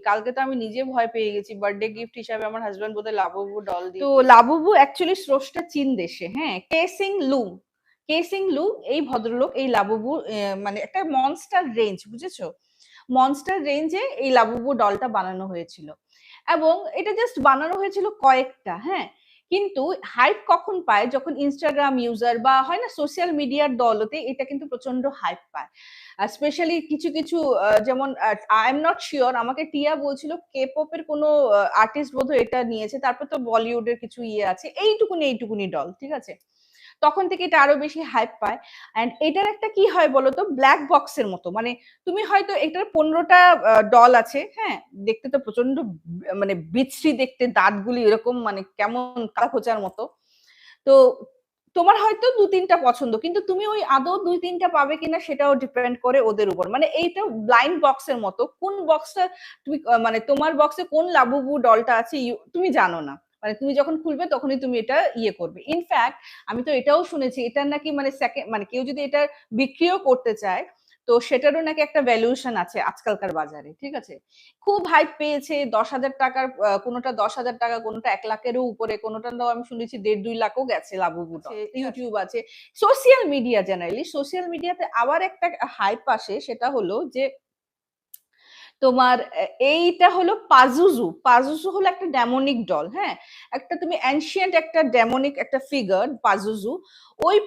কালকে তো আমি নিজে ভয় পেয়ে গেছি, বার্থডে গিফট হিসাবে আমার হাজবেন্ড বোধহয় লাবুবু ডল দিয়ে। তো লাবুবু অ্যাকচুয়ালি স্রষ্টা চীন দেশে, হ্যাঁ, কেসিং লু এই ভদ্রলোক এই লাবুবু মানে একটা মনস্টার রেঞ্জ, বুঝেছো, মনস্টার রেঞ্জে এই লাবুবু ডলটা বানানো হয়েছিল, এবং এটা জাস্ট বানানো হয়েছিল কয়েকটা, হ্যাঁ, কিন্তু হাইপ কখন পায়, যখন ইনস্টাগ্রাম ইউজার বা হয় না সোশ্যাল মিডিয়ার দলতে এটা কিন্তু প্রচন্ড হাইপ পায়। স্পেশালি কিছু কিছু যেমন আই এম নট শিওর, আমাকে টিয়া বলছিল কে পপের কোনো আর্টিস্ট বোধহয় এটা নিয়েছে, তারপর তো বলিউডের কিছু ইয়ে আছে, এইটুকুনি ডল, ঠিক আছে, তখন থেকে এটা আরো বেশি হাইপ পায়। অ্যান্ড এটার একটা কি হয় বলতো, ব্ল্যাক বক্সের মতো, মানে তুমি হয়তো এটার 15টা ডল আছে, হ্যাঁ, দেখতে তো প্রচন্ড মানে বিশ্রী দেখতে, দাঁতগুলি এরকম মানে কেমন কালা খোঁচার মতো। তো তোমার হয়তো 2-3টা পছন্দ, কিন্তু তুমি ওই আদৌ 2-3টা পাবে কিনা সেটাও ডিপেন্ড করে ওদের উপর, মানে এইটা ব্লাইন্ড বক্সের মতো, কোন বক্সটা তুমি মানে তোমার বক্সে কোন লাবুবু ডলটা আছে তুমি জানো না, মানে তুমি যখন খুলবে তখনই তুমি এটা ইয়ে করবে। ইনফ্যাক্ট আমি তো এটাও শুনেছি এটার নাকি মানে সেকেন্ড মানে কেউ যদি এটা বিক্রিও করতে চায়, তো সেটারও নাকি একটা ভ্যালুয়েশন আছে আজকালকার বাজারে, ঠিক আছে। খুব হাইপ পেয়েছে, 10,000 টাকার কোনোটা 10,000 টাকা, কোনোটা 1 লাখেরও উপরে, কোনোটা আমি শুনেছি 1.5-2 লাখও গেছে লাবুবু ডল। ইউটিউব আছে, সোশ্যাল মিডিয়া, জেনারেলি সোশ্যাল মিডিয়াতে আবার একটা হাইপ আসে, সেটা হলো যে তোমার এইটা হলো পাজুজু হলো একটা ডেমনিক ডল, হ্যাঁ, একটা তুমি অ্যানশিয়েন্ট একটা ডেমনিক একটা ফিগার পাজুজু, ওই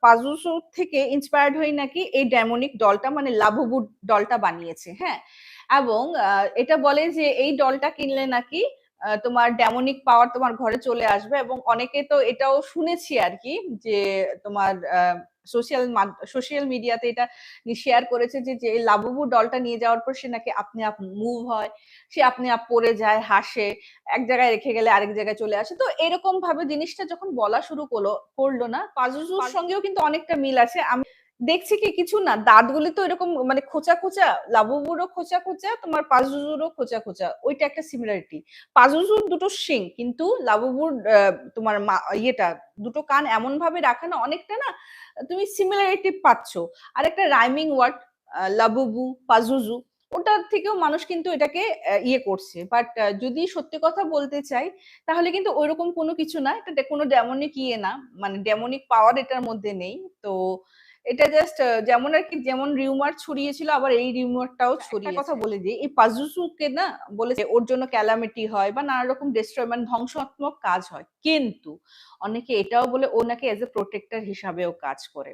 পাজুজু থেকে ইন্সপায়ার্ড হয়ে নাকি এই ডেমনিক ডলটা মানে লাবুবু ডলটা বানিয়েছে, হ্যাঁ। এবং এটা বলে যে এই ডলটা কিনলে নাকি তোমার ডেমনিক পাওয়ার তোমার ঘরে চলে আসবে, এবং অনেকে তো এটাও শুনেছি আর কি, যে তোমার সোশ্যাল সোশ্যাল মিডিয়াতে এটা শেয়ার করেছে যে যে লাবুবু ডলটা নিয়ে যাওয়ার পর সে নাকি আপনি আপ মুভ হয়, সে আপনি আপ পড়ে যায়, হাসে, এক জায়গায় রেখে গেলে আরেক জায়গায় চলে আসে। তো এরকম ভাবে জিনিসটা যখন বলা শুরু করলো না, পাজুজুর সঙ্গেও কিন্তু অনেকটা মিল আছে। আমি দেখছি কি কিছু না, দাঁতগুলি তো এরকম মানে খোঁচা খোঁচা, লাবুবুরও খোঁচা খোঁচা, তোমার পাজুজুরও খোঁচা খোঁচা, ওইটা একটা সিমিলারিটি। পাজুজুর দুটো শিং, কিন্তু লাবুবুর তোমার ইয়েটা দুটো কান এমন ভাবে রাখা না, অনেকটা না তুমি সিমিলারিটি পাচ্ছ। আর একটা রাইমিং ওয়ার্ড লাবুবু পাজুজু, ওটার থেকেও মানুষ কিন্তু এটাকে ইয়ে করছে, বাট যদি সত্যি কথা বলতে চাই তাহলে কিন্তু ওইরকম কোনো কিছু না, এটা কোনো ডেমনিক ইয়ে না, মানে ডেমনিক পাওয়ার এটার মধ্যে নেই। তো এটা জাস্ট যেমন আর কি, যেমন রিউমার ছড়িয়েছিল, আবার এই রিউমারটাও ছড়িয়েছে। কথা বলে দিই, এই পাজুসুকে না বলেছে ওর জন্য ক্যালামিটি হয় বা নানা রকম ডিস্ট্রয় মানে ধ্বংসাত্মক কাজ হয়, কিন্তু অনেকে এটাও বলে ও নাকি এজ এ প্রোটেক্টর হিসাবেও কাজ করে।